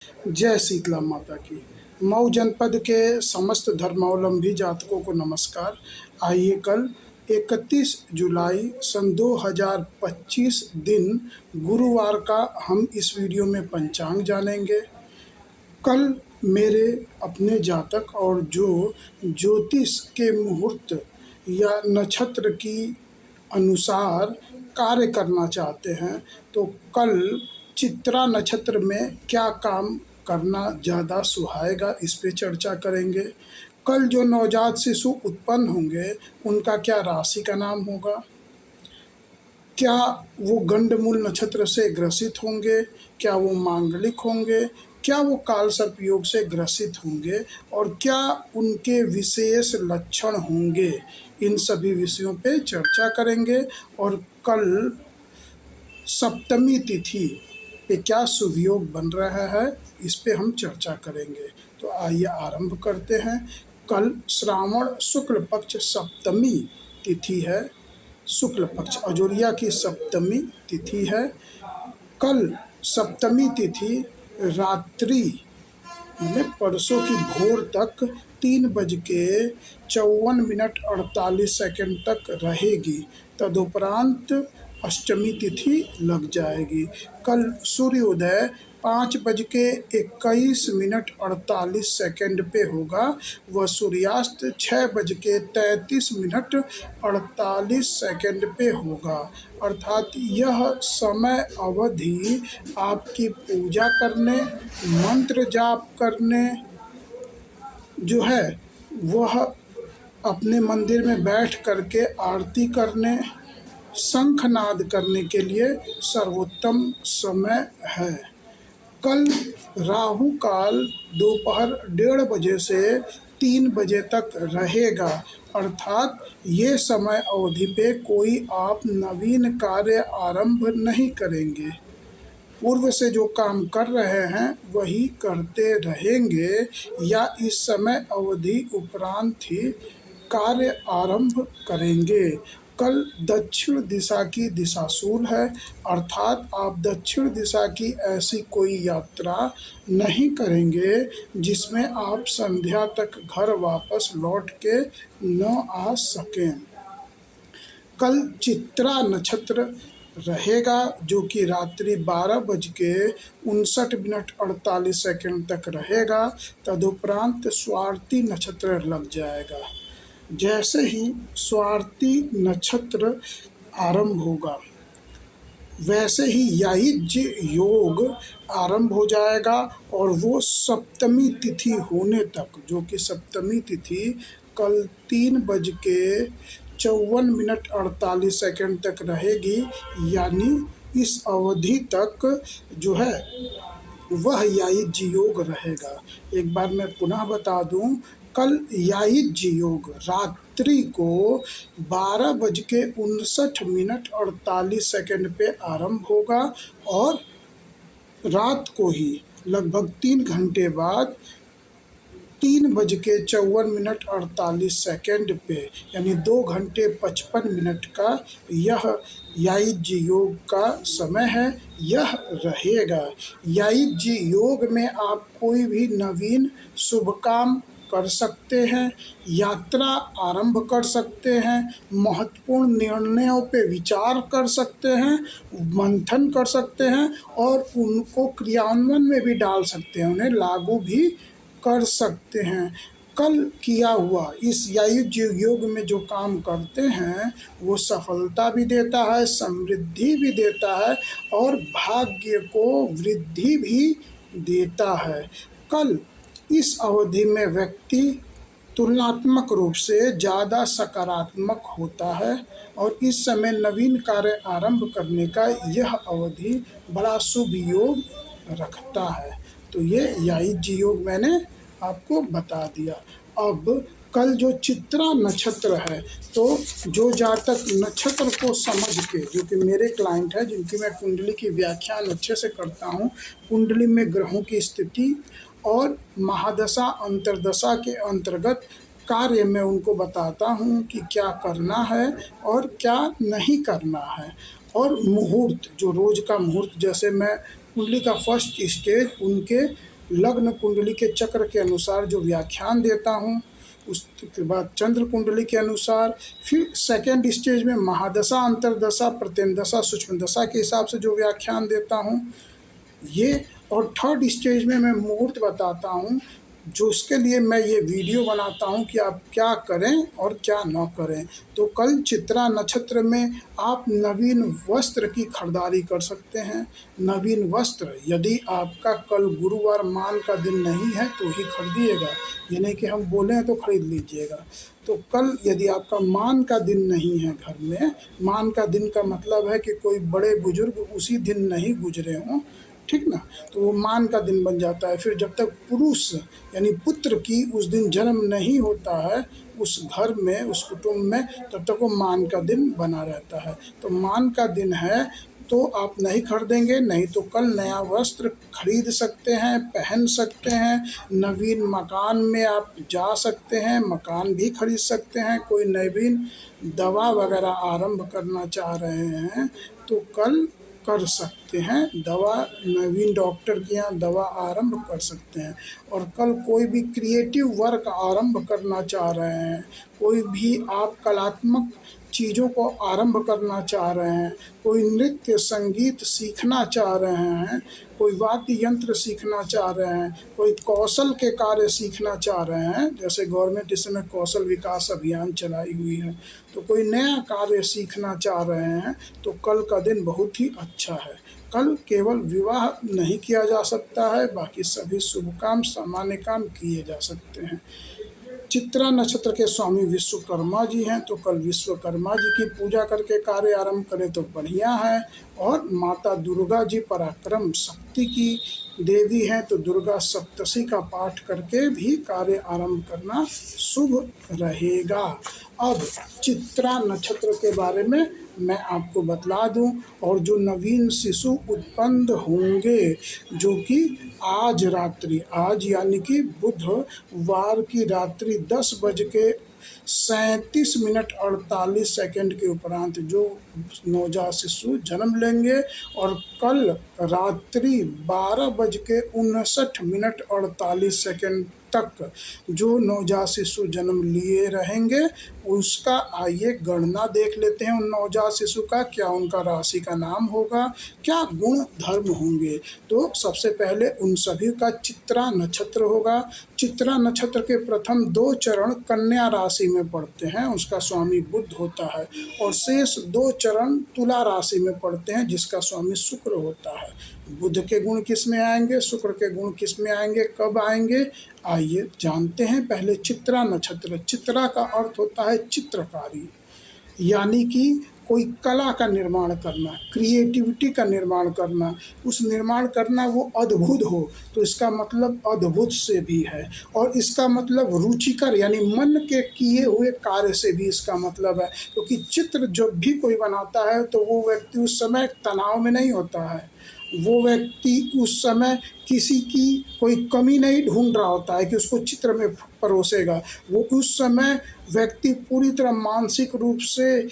जय शीतला माता की। मऊ जनपद के समस्त धर्मावलंबी जातकों को नमस्कार। आइए कल 31 जुलाई सन 2025 दिन गुरुवार का हम इस वीडियो में पंचांग जानेंगे। कल मेरे अपने जातक और जो ज्योतिष के मुहूर्त या नक्षत्र की अनुसार कार्य करना चाहते हैं, तो कल चित्रा नक्षत्र में क्या काम करना ज़्यादा सुहाएगा, इस पे चर्चा करेंगे। कल जो नवजात शिशु उत्पन्न होंगे उनका क्या राशि का नाम होगा, क्या वो गंडमूल नक्षत्र से ग्रसित होंगे, क्या वो मांगलिक होंगे, क्या वो काल सर्प योग से ग्रसित होंगे और क्या उनके विशेष लक्षण होंगे, इन सभी विषयों पे चर्चा करेंगे। और कल सप्तमी तिथि पे क्या शुभ योग बन रहा है, इस पे हम चर्चा करेंगे। तो आइए आरंभ करते हैं। कल श्रावण शुक्ल पक्ष सप्तमी तिथि है, शुक्ल पक्ष अजोरिया की सप्तमी तिथि है। कल सप्तमी तिथि रात्रि में परसों की भोर तक 3:54 तक रहेगी। तदुपरांत अष्टमी तिथि लग जाएगी। कल सूर्योदय 5:21 पे होगा। वह सूर्यास्त 6:33 पे होगा। अर्थात यह समय अवधि आपकी पूजा करने, मंत्र जाप करने जो है वह अपने मंदिर में बैठ करके आरती करने, शंखनाद करने के लिए सर्वोत्तम समय है। कल राहु काल दोपहर 1:30 से 3 बजे तक रहेगा। अर्थात ये समय अवधि पे कोई आप नवीन कार्य आरंभ नहीं करेंगे। पूर्व से जो काम कर रहे हैं वही करते रहेंगे या इस समय अवधि उपरांत ही कार्य आरंभ करेंगे। कल दक्षिण दिशा की दिशाशूल है, अर्थात आप दक्षिण दिशा की ऐसी कोई यात्रा नहीं करेंगे जिसमें आप संध्या तक घर वापस लौट के न आ सकें। कल चित्रा नक्षत्र रहेगा जो कि रात्रि 12:59 तक रहेगा। तदुपरांत स्वाति नक्षत्र लग जाएगा। जैसे ही स्वाति नक्षत्र आरंभ होगा वैसे ही यायुज्य योग आरंभ हो जाएगा और वो सप्तमी तिथि होने तक, जो कि सप्तमी तिथि कल 3:54 तक रहेगी। यानी इस अवधि तक जो है वह यायुज्य योग रहेगा। एक बार मैं पुनः बता दूं, कल यायुज्य योग रात्रि को 12:59 पे आरंभ होगा और रात को ही लगभग 3 घंटे बाद 3:54 पे, यानी 2 घंटे 55 मिनट का यह यायुज्य योग का समय है, यह रहेगा। यायुज्य योग में आप कोई भी नवीन शुभ काम कर सकते हैं, यात्रा आरंभ कर सकते हैं, महत्वपूर्ण निर्णयों पे विचार कर सकते हैं, मंथन कर सकते हैं और उनको क्रियान्वयन में भी डाल सकते हैं, उन्हें लागू भी कर सकते हैं। कल किया हुआ इस यायुज्य योग में जो काम करते हैं वो सफलता भी देता है, समृद्धि भी देता है और भाग्य को वृद्धि भी देता है। कल इस अवधि में व्यक्ति तुलनात्मक रूप से ज़्यादा सकारात्मक होता है और इस समय नवीन कार्य आरंभ करने का यह अवधि बड़ा शुभ योग रखता है। तो ये यायुज्य योग मैंने आपको बता दिया। अब कल जो चित्रा नक्षत्र है, तो जो जातक नक्षत्र को समझ के, जो कि मेरे क्लाइंट है जिनकी मैं कुंडली की व्याख्यान अच्छे से करता हूँ, कुंडली में ग्रहों की स्थिति और महादशा अंतरदशा के अंतर्गत कार्य में उनको बताता हूँ कि क्या करना है और क्या नहीं करना है। और मुहूर्त, जो रोज़ का मुहूर्त, जैसे मैं कुंडली का फर्स्ट स्टेज उनके लग्न कुंडली के चक्र के अनुसार जो व्याख्यान देता हूँ, उसके बाद चंद्र कुंडली के अनुसार, फिर सेकेंड स्टेज में महादशा, अंतरदशा, प्रत्यंदशा, सूक्ष्म दशा के हिसाब से जो व्याख्यान देता हूँ ये, और थर्ड स्टेज में मैं मुहूर्त बताता हूँ, जो उसके लिए मैं ये वीडियो बनाता हूँ कि आप क्या करें और क्या न करें। तो कल चित्रा नक्षत्र में आप नवीन वस्त्र की खरीदारी कर सकते हैं। नवीन वस्त्र, यदि आपका कल गुरुवार मान का दिन नहीं है तो ही खरीदिएगा, ये नहीं कि हम बोलें तो खरीद लीजिएगा। तो कल यदि आपका मान का दिन नहीं है घर में, मान का दिन का मतलब है कि कोई बड़े बुजुर्ग उसी दिन नहीं गुजरे हों, ठीक ना, तो वो मान का दिन बन जाता है। फिर जब तक पुरुष यानी पुत्र की उस दिन जन्म नहीं होता है उस घर में, उस कुटुंब में, तब तक वो मान का दिन बना रहता है। तो मान का दिन है तो आप नहीं खरीदेंगे, नहीं तो कल नया वस्त्र खरीद सकते हैं, पहन सकते हैं। नवीन मकान में आप जा सकते हैं, मकान भी खरीद सकते हैं। कोई नवीन दवा वगैरह आरंभ करना चाह रहे हैं तो कल कर सकते हैं। दवा, नवीन डॉक्टर के यहाँ दवा आरंभ कर सकते हैं। और कल कोई भी क्रिएटिव वर्क आरंभ करना चाह रहे हैं, कोई भी आप कलात्मक चीज़ों को आरंभ करना चाह रहे हैं, कोई नृत्य संगीत सीखना चाह रहे हैं, कोई वाद्य यंत्र सीखना चाह रहे हैं, कोई कौशल के कार्य सीखना चाह रहे हैं, जैसे गवर्नमेंट इस समय कौशल विकास अभियान चलाई हुई है, तो कोई नया कार्य सीखना चाह रहे हैं तो कल का दिन बहुत ही अच्छा है। कल केवल विवाह नहीं किया जा सकता है, बाकी सभी शुभ काम, सामान्य काम किए जा सकते हैं। चित्रा नक्षत्र के स्वामी विश्वकर्मा जी हैं, तो कल विश्वकर्मा जी की पूजा करके कार्य आरंभ करें तो बढ़िया है। और माता दुर्गा जी पराक्रम शक्ति की देवी हैं, तो दुर्गा सप्तशती का पाठ करके भी कार्य आरंभ करना शुभ रहेगा। अब चित्रा नक्षत्र के बारे में मैं आपको बतला दूं, और जो नवीन शिशु उत्पन्न होंगे, जो कि आज रात्रि, आज यानी कि बुधवार की रात्रि 10:37:48 के उपरांत जो नवजात शिशु जन्म लेंगे, और कल रात्रि 12:59:48 तक जो नवजात शिशु जन्म लिए रहेंगे, उसका आइए गणना देख लेते हैं। उन नवजात शिशु का क्या उनका राशि का नाम होगा, क्या गुण धर्म होंगे। तो सबसे पहले उन सभी का चित्रा नक्षत्र होगा। चित्रा नक्षत्र के प्रथम 2 चरण कन्या राशि में पड़ते हैं, उसका स्वामी बुध होता है, और शेष 2 चरण तुला राशि में पड़ते हैं, जिसका स्वामी शुक्र होता है। बुध के गुण किस में आएंगे, शुक्र के गुण किस में आएंगे, कब आएंगे, आइए जानते हैं। पहले चित्रा नक्षत्र। चित्रा का अर्थ होता है चित्रकारी, यानी कि कोई कला का निर्माण करना, क्रिएटिविटी का निर्माण करना, उस निर्माण करना वो अद्भुत हो, तो इसका मतलब अद्भुत से भी है। और इसका मतलब रुचिकर, यानी मन के किए हुए कार्य से भी इसका मतलब है। क्योंकि चित्र जब भी कोई बनाता है तो वो व्यक्ति उस समय तनाव में नहीं होता है, वो व्यक्ति उस समय किसी की कोई कमी नहीं ढूंढ रहा होता है कि उसको चित्र में परोसेगा। वो उस समय व्यक्ति पूरी तरह मानसिक रूप से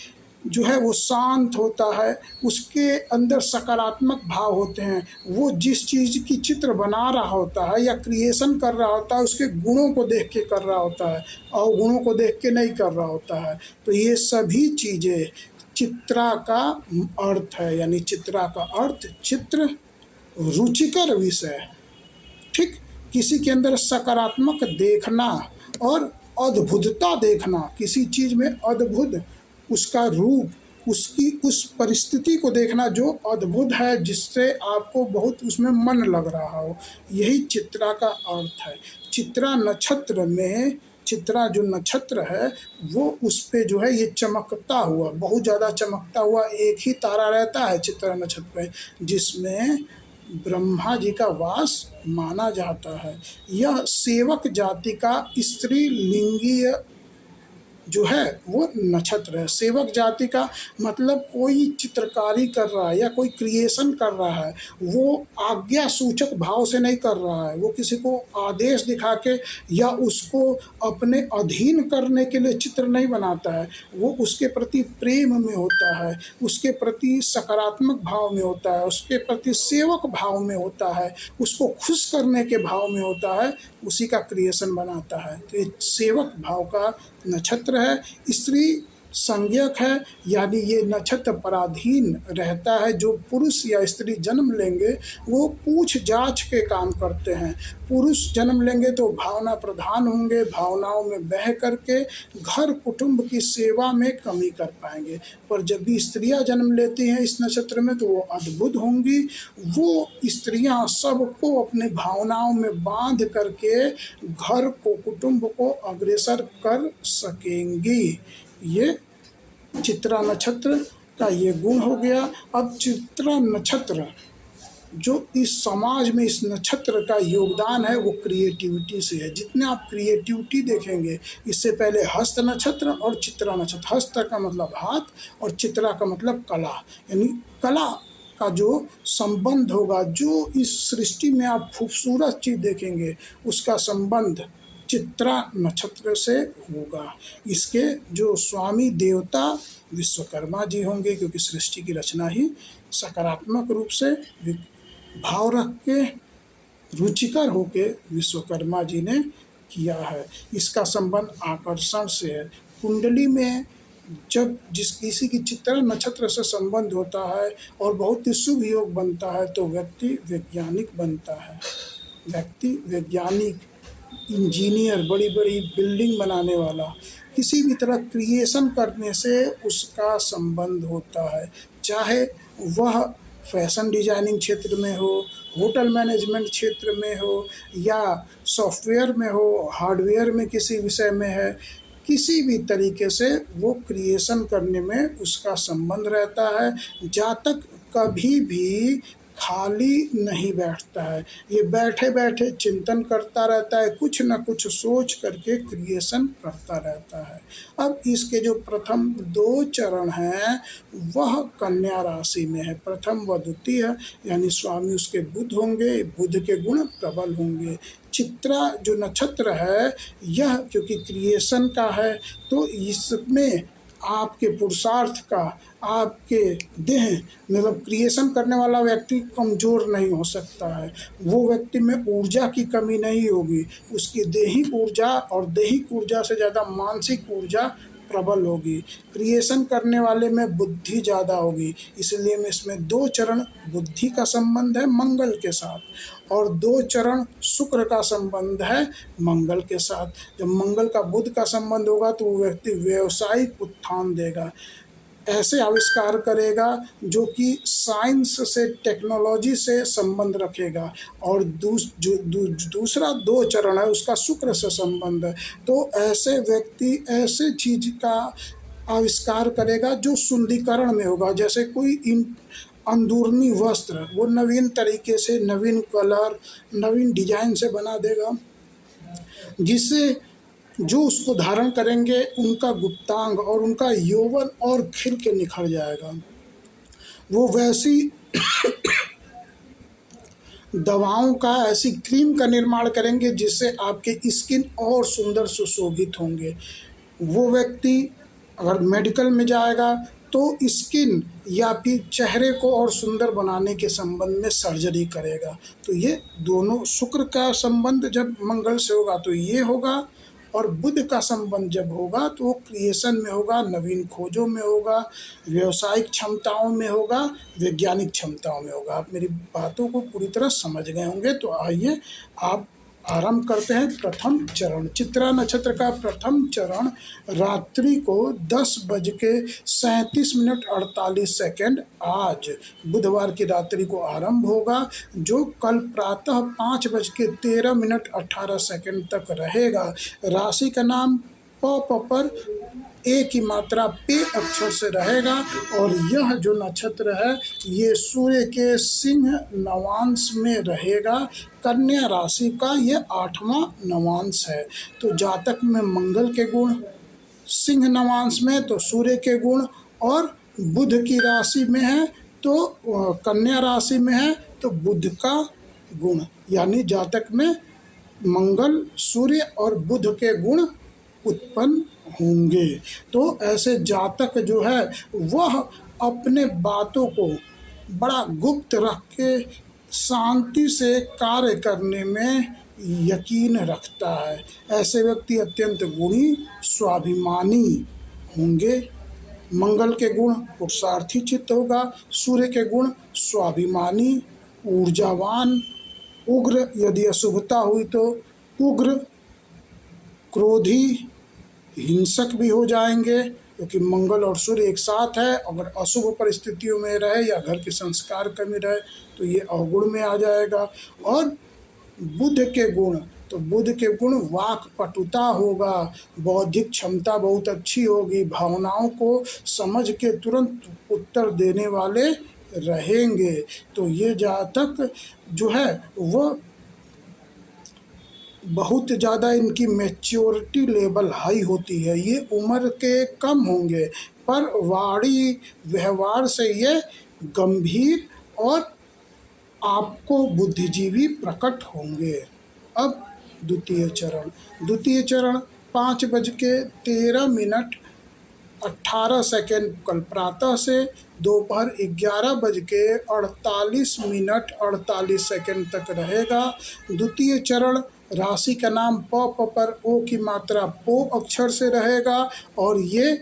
जो है वो शांत होता है, उसके अंदर सकारात्मक भाव होते हैं। वो जिस चीज़ की चित्र बना रहा होता है या क्रिएशन कर रहा होता है, उसके गुणों को देख के कर रहा होता है, और गुणों को देख के नहीं कर रहा होता है। तो ये सभी चीज़ें चित्रा का अर्थ है, यानी चित्रा का अर्थ चित्र, रुचिकर विषय, ठीक, किसी के अंदर सकारात्मक देखना और अद्भुतता देखना, किसी चीज़ में अद्भुत उसका रूप, उसकी उस परिस्थिति को देखना जो अद्भुत है, जिससे आपको बहुत उसमें मन लग रहा हो, यही चित्रा का अर्थ है। चित्रा नक्षत्र में, चित्रा जो नक्षत्र है वो उस पे जो है ये चमकता हुआ, बहुत ज़्यादा चमकता हुआ एक ही तारा रहता है चित्रा नक्षत्र पे, जिसमें ब्रह्मा जी का वास माना जाता है। यह सेवक जाति का स्त्रीलिंगीय जो है वो नक्षत्र है। सेवक जाति का मतलब कोई चित्रकारी कर रहा है या कोई क्रिएशन कर रहा है, वो आज्ञा सूचक भाव से नहीं कर रहा है, वो किसी को आदेश दिखा के या उसको अपने अधीन करने के लिए चित्र नहीं बनाता है, वो उसके प्रति प्रेम में होता है, उसके प्रति सकारात्मक भाव में होता है, उसके प्रति सेवक भाव में होता है, उसको खुश करने के भाव में होता है, उसी का क्रिएशन बनाता है। तो ये सेवक भाव का नक्षत्र है। स्त्री संज्ञक है, यानी ये नक्षत्र पराधीन रहता है। जो पुरुष या स्त्री जन्म लेंगे वो पूछ जांच के काम करते हैं। पुरुष जन्म लेंगे तो भावना प्रधान होंगे, भावनाओं में बह करके घर कुटुंब की सेवा में कमी कर पाएंगे। पर जब भी स्त्रियां जन्म लेती हैं इस नक्षत्र में तो वो अद्भुत होंगी। वो स्त्रियां सबको अपने भावनाओं में बांध करके घर को, कुटुंब को अग्रसर कर सकेंगी। ये चित्रा नक्षत्र का ये गुण हो गया। अब चित्रा नक्षत्र जो इस समाज में इस नक्षत्र का योगदान है वो क्रिएटिविटी से है। जितने आप क्रिएटिविटी देखेंगे, इससे पहले हस्त नक्षत्र और चित्रा नक्षत्र, हस्त का मतलब हाथ और चित्रा का मतलब कला, यानी कला का जो संबंध होगा, जो इस सृष्टि में आप खूबसूरत चीज़ देखेंगे उसका संबंध चित्रा नक्षत्र से होगा। इसके जो स्वामी देवता विश्वकर्मा जी होंगे, क्योंकि सृष्टि की रचना ही सकारात्मक रूप से भाव रख के रुचिकर होके विश्वकर्मा जी ने किया है। इसका संबंध आकर्षण से है। कुंडली में जब किसी की चित्रा नक्षत्र से संबंध होता है और बहुत ही शुभ योग बनता है तो व्यक्ति वैज्ञानिक बनता है। व्यक्ति वैज्ञानिक, इंजीनियर, बड़ी बड़ी बिल्डिंग बनाने वाला, किसी भी तरह क्रिएशन करने से उसका संबंध होता है। चाहे वह फैशन डिजाइनिंग क्षेत्र में हो, होटल मैनेजमेंट क्षेत्र में हो, या सॉफ्टवेयर में हो, हार्डवेयर में किसी विषय में है, किसी भी तरीके से वो क्रिएशन करने में उसका संबंध रहता है। जातक कभी भी खाली नहीं बैठता है, ये बैठे बैठे चिंतन करता रहता है, कुछ न कुछ सोच करके क्रिएशन करता रहता है। अब इसके जो प्रथम 2 चरण हैं वह कन्या राशि में है। प्रथम व द्वितीय, यानी स्वामी उसके बुध होंगे, बुध के गुण प्रबल होंगे। चित्रा जो नक्षत्र है यह क्योंकि क्रिएशन का है तो इसमें आपके पुरुषार्थ का, आपके देह मतलब क्रिएशन करने वाला व्यक्ति कमज़ोर नहीं हो सकता है। वो व्यक्ति में ऊर्जा की कमी नहीं होगी, उसकी दैहिक ऊर्जा और दैहिक ऊर्जा से ज़्यादा मानसिक ऊर्जा प्रबल होगी। क्रिएशन करने वाले में बुद्धि ज़्यादा होगी, इसलिए में इसमें 2 चरण बुद्धि का संबंध है मंगल के साथ और 2 चरण शुक्र का संबंध है मंगल के साथ। जब मंगल का बुध का संबंध होगा तो वो व्यक्ति व्यावसायिक उत्थान देगा, ऐसे आविष्कार करेगा जो कि साइंस से, टेक्नोलॉजी से संबंध रखेगा। और दूसरा 2 चरण है उसका शुक्र से संबंध है, तो ऐसे व्यक्ति ऐसे चीज का आविष्कार करेगा जो सुंदरीकरण में होगा। जैसे कोई अंदरूनी वस्त्र वो नवीन तरीके से, नवीन कलर, नवीन डिजाइन से बना देगा, जिससे जो उसको धारण करेंगे उनका गुप्तांग और उनका यौवन और खिल के निखर जाएगा। वो वैसी दवाओं का, ऐसी क्रीम का निर्माण करेंगे जिससे आपके स्किन और सुंदर सुशोभित होंगे। वो व्यक्ति अगर मेडिकल में जाएगा तो स्किन या फिर चेहरे को और सुंदर बनाने के संबंध में सर्जरी करेगा। तो ये दोनों, शुक्र का संबंध जब मंगल से होगा तो ये होगा, और बुध का संबंध जब होगा तो वो क्रिएशन में होगा, नवीन खोजों में होगा, व्यावसायिक क्षमताओं में होगा, वैज्ञानिक क्षमताओं में होगा। आप मेरी बातों को पूरी तरह समझ गए होंगे। तो आइए आप आरंभ करते हैं प्रथम चरण। चित्रा नक्षत्र का प्रथम चरण रात्रि को 10:37:48 आज बुधवार की रात्रि को आरंभ होगा, जो कल प्रातः 5:13:18 तक रहेगा। राशि का नाम प पर ए की मात्रा पे अक्षर से रहेगा और यह जो नक्षत्र है ये सूर्य के सिंह नवांश में रहेगा। कन्या राशि का ये 8वां नवांश है। तो जातक में मंगल के गुण, सिंह नवांश में तो सूर्य के गुण, और बुध की राशि में है तो कन्या राशि में है तो बुध का गुण, यानी जातक में मंगल, सूर्य और बुध के गुण उत्पन्न होंगे। तो ऐसे जातक जो है वह अपने बातों को बड़ा गुप्त रख के शांति से कार्य करने में यकीन रखता है। ऐसे व्यक्ति अत्यंत गुणी, स्वाभिमानी होंगे। मंगल के गुण पुरुषार्थी चित्त होगा, सूर्य के गुण स्वाभिमानी, ऊर्जावान, उग्र, यदि अशुभता हुई तो उग्र, क्रोधी, हिंसक भी हो जाएंगे, क्योंकि मंगल और सूर्य एक साथ है। अगर अशुभ परिस्थितियों में रहे या घर के संस्कार कमी रहे तो ये अवगुण में आ जाएगा। और बुध के गुण, तो बुध के गुण वाक पटुता होगा, बौद्धिक क्षमता बहुत अच्छी होगी, भावनाओं को समझ के तुरंत उत्तर देने वाले रहेंगे। तो ये जातक जो है वह बहुत ज़्यादा इनकी मैच्योरिटी लेवल हाई होती है। ये उम्र के कम होंगे पर वाणी व्यवहार से ये गंभीर और आपको बुद्धिजीवी प्रकट होंगे। अब द्वितीय चरण 5:13 कल प्रातः से दोपहर 11:48 तक रहेगा। द्वितीय चरण राशि का नाम प पर ओ की मात्रा पो अक्षर से रहेगा, और ये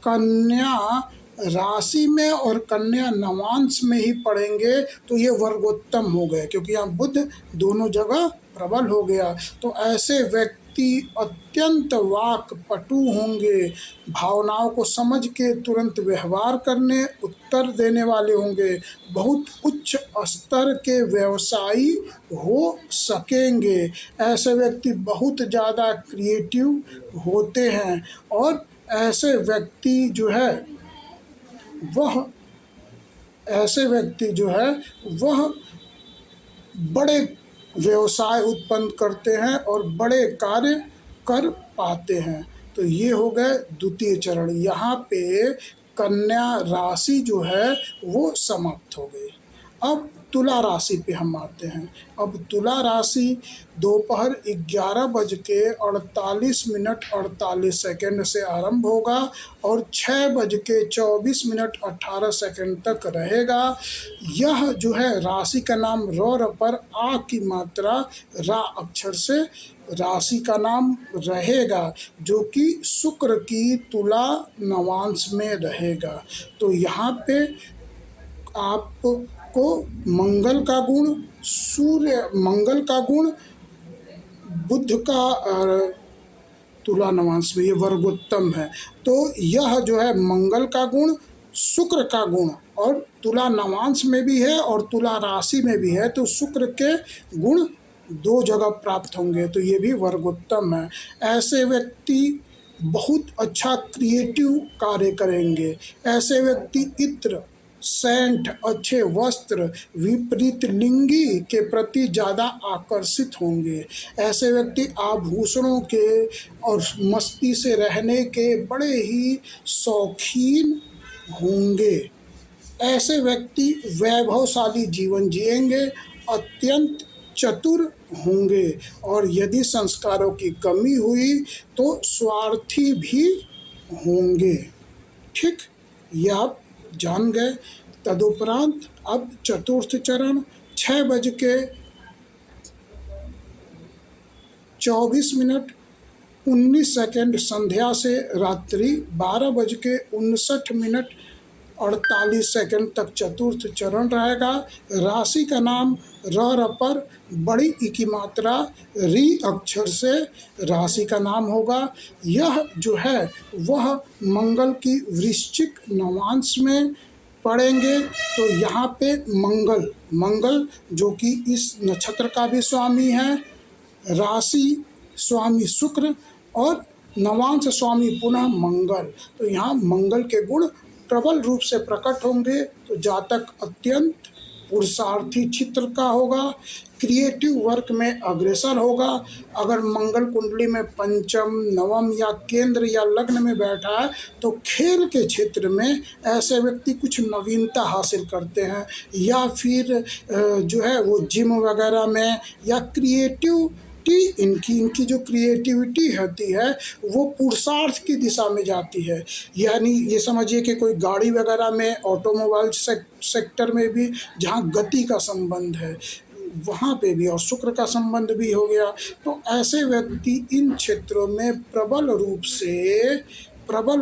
कन्या राशि में और कन्या नवांश में ही पढ़ेंगे तो ये वर्गोत्तम हो गए, क्योंकि यहाँ बुध दोनों जगह प्रबल हो गया। तो ऐसे व्यक्ति अत्यंत वाक पटु होंगे, भावनाओं को समझ के तुरंत व्यवहार करने उत्तर देने वाले होंगे, बहुत उच्च स्तर के व्यवसायी हो सकेंगे। ऐसे व्यक्ति बहुत ज़्यादा क्रिएटिव होते हैं, और ऐसे व्यक्ति जो है वह बड़े व्यवसाय उत्पन्न करते हैं और बड़े कार्य कर पाते हैं। तो ये हो गए द्वितीय चरण। यहाँ पे कन्या राशि जो है वो समाप्त हो गई। अब तुला राशि पे हम आते हैं। अब तुला राशि दोपहर 11:48 से आरंभ होगा और 6:24 तक रहेगा। यह जो है राशि का नाम र पर आ की मात्रा रा अक्षर से राशि का नाम रहेगा, जो कि शुक्र की तुला नवांश में रहेगा। तो यहाँ पे आपको मंगल का गुण, मंगल का गुण बुध का तुला नवांश में, ये वर्गोत्तम है। तो यह जो है मंगल का गुण, शुक्र का गुण और तुला नवांश में भी है और तुला राशि में भी है, तो शुक्र के गुण दो जगह प्राप्त होंगे, तो ये भी वर्गोत्तम है। ऐसे व्यक्ति बहुत अच्छा क्रिएटिव कार्य करेंगे। ऐसे व्यक्ति इत्र, सेंट, अच्छे वस्त्र, विपरीत लिंगी के प्रति ज़्यादा आकर्षित होंगे। ऐसे व्यक्ति आभूषणों के और मस्ती से रहने के बड़े ही शौकीन होंगे। ऐसे व्यक्ति वैभवशाली जीवन जिएंगे, अत्यंत चतुर होंगे, और यदि संस्कारों की कमी हुई तो स्वार्थी भी होंगे। ठीक, यह आप जान गए। तदुपरांत अब चतुर्थ चरण 6:24 संध्या से रात्रि 12:59 तक चतुर्थ चरण रहेगा। राशि का नाम र पर बड़ी ई की मात्रा री अक्षर से राशि का नाम होगा। यह जो है वह मंगल की वृश्चिक नवांश में पढ़ेंगे। तो यहाँ पे मंगल जो कि इस नक्षत्र का भी स्वामी है, राशि स्वामी शुक्र और नवांश स्वामी पुनः मंगल। तो यहाँ मंगल के गुण प्रबल रूप से प्रकट होंगे। तो जातक अत्यंत पुरुषार्थी चित्र का होगा, क्रिएटिव वर्क में अग्रसर होगा। अगर मंगल कुंडली में पंचम, नवम या केंद्र या लग्न में बैठा है तो खेल के क्षेत्र में ऐसे व्यक्ति कुछ नवीनता हासिल करते हैं, या फिर जो है वो जिम वगैरह में, या इनकी जो क्रिएटिविटी होती है वो पुरुषार्थ की दिशा में जाती है। यानी ये समझिए कि कोई गाड़ी वगैरह में, ऑटोमोबाइल सेक्टर में भी जहाँ गति का संबंध है वहाँ पे भी, और शुक्र का संबंध भी हो गया, तो ऐसे व्यक्ति इन क्षेत्रों में प्रबल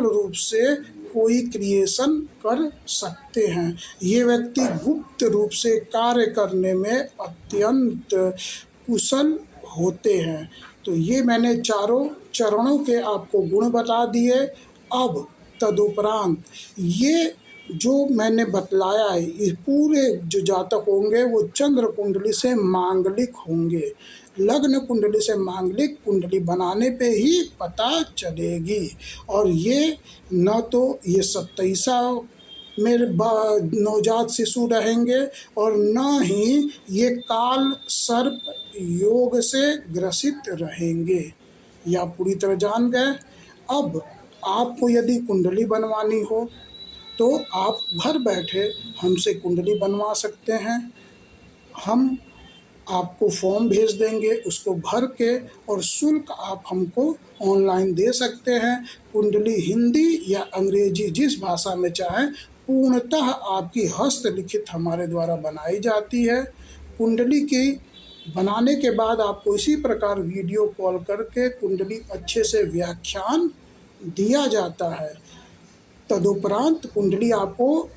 रूप से कोई क्रिएशन कर सकते हैं। ये व्यक्ति गुप्त रूप से कार्य करने में अत्यंत कुशल होते हैं। तो ये मैंने चारों चरणों के आपको गुण बता दिए। अब तदुपरांत ये जो मैंने बतलाया है, ये पूरे जो जातक होंगे वो चंद्र कुंडली से मांगलिक होंगे। लग्न कुंडली से मांगलिक कुंडली बनाने पे ही पता चलेगी। और ये न तो ये 27 में नवजात शिशु रहेंगे, और न ही ये काल सर्प योग से ग्रसित रहेंगे। या पूरी तरह जान गए। अब आपको यदि कुंडली बनवानी हो तो आप घर बैठे हमसे कुंडली बनवा सकते हैं। हम आपको फॉर्म भेज देंगे, उसको भर के, और शुल्क आप हमको ऑनलाइन दे सकते हैं। कुंडली हिंदी या अंग्रेजी जिस भाषा में चाहें, पूर्णतः आपकी हस्तलिखित हमारे द्वारा बनाई जाती है। कुंडली की बनाने के बाद आपको इसी प्रकार वीडियो कॉल करके कुंडली अच्छे से व्याख्यान दिया जाता है। तदुपरांत कुंडली आपको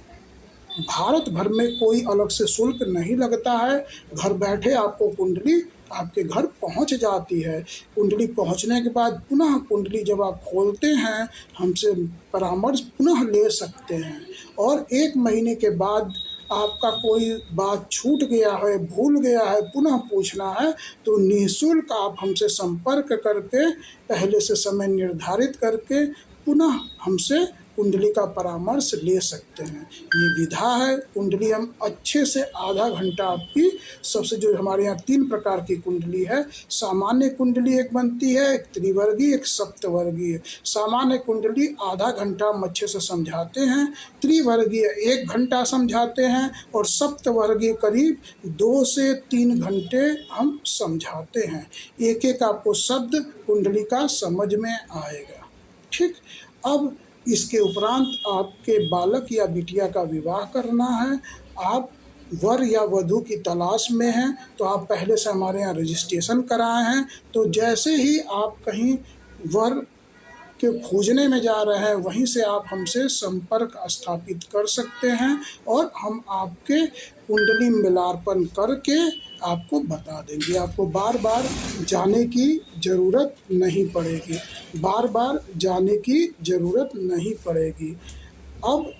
भारत भर में कोई अलग से शुल्क नहीं लगता है। घर बैठे आपको कुंडली आपके घर पहुंच जाती है। कुंडली पहुंचने के बाद पुनः कुंडली जब आप खोलते हैं, हमसे परामर्श पुनः ले सकते हैं। और 1 महीने के बाद आपका कोई बात छूट गया है, भूल गया है, पुनः पूछना है, तो निःशुल्क आप हमसे संपर्क करके, पहले से समय निर्धारित करके पुनः हमसे कुंडली का परामर्श ले सकते हैं। ये विधा है। कुंडली हम अच्छे से आधा घंटा आपकी, सबसे जो हमारे यहाँ 3 प्रकार की कुंडली है। सामान्य कुंडली एक बनती है, एक त्रिवर्गीय, एक सप्तवर्गीय। सामान्य कुंडली आधा घंटा हम अच्छे से समझाते हैं, त्रिवर्गीय 1 घंटा समझाते हैं, और सप्तवर्गीय करीब 2 से 3 घंटे हम समझाते हैं। एक एक आपको शब्द कुंडली का समझ में आएगा। ठीक। अब इसके उपरांत आपके बालक या बिटिया का विवाह करना है, आप वर या वधू की तलाश में हैं, तो आप पहले से हमारे यहाँ रजिस्ट्रेशन कराए हैं। तो जैसे ही आप कहीं वर के खोजने में जा रहे हैं, वहीं से आप हमसे संपर्क स्थापित कर सकते हैं, और हम आपके कुंडली मिलार्पण करके आपको बता देंगे। आपको बार बार जाने की ज़रूरत नहीं पड़ेगी, बार बार जाने की ज़रूरत नहीं पड़ेगी। अब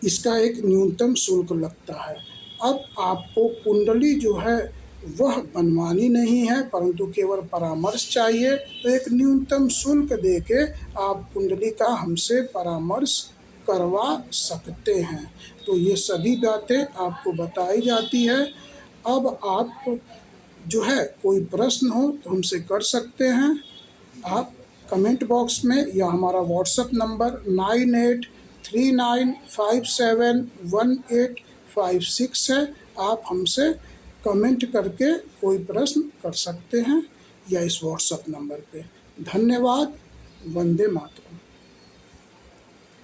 इसका एक न्यूनतम शुल्क लगता है। अब आपको कुंडली जो है वह बनवानी नहीं है, परंतु केवल परामर्श चाहिए, तो एक न्यूनतम शुल्क देके आप कुंडली का हमसे परामर्श करवा सकते हैं। तो ये सभी बातें आपको बताई जाती है। अब आप जो है कोई प्रश्न हो तो हमसे कर सकते हैं। आप कमेंट बॉक्स में, या हमारा व्हाट्सएप नंबर 9839571856 है, आप हमसे कमेंट करके कोई प्रश्न कर सकते हैं, या इस व्हाट्सएप नंबर पे। धन्यवाद। वंदे मातरम।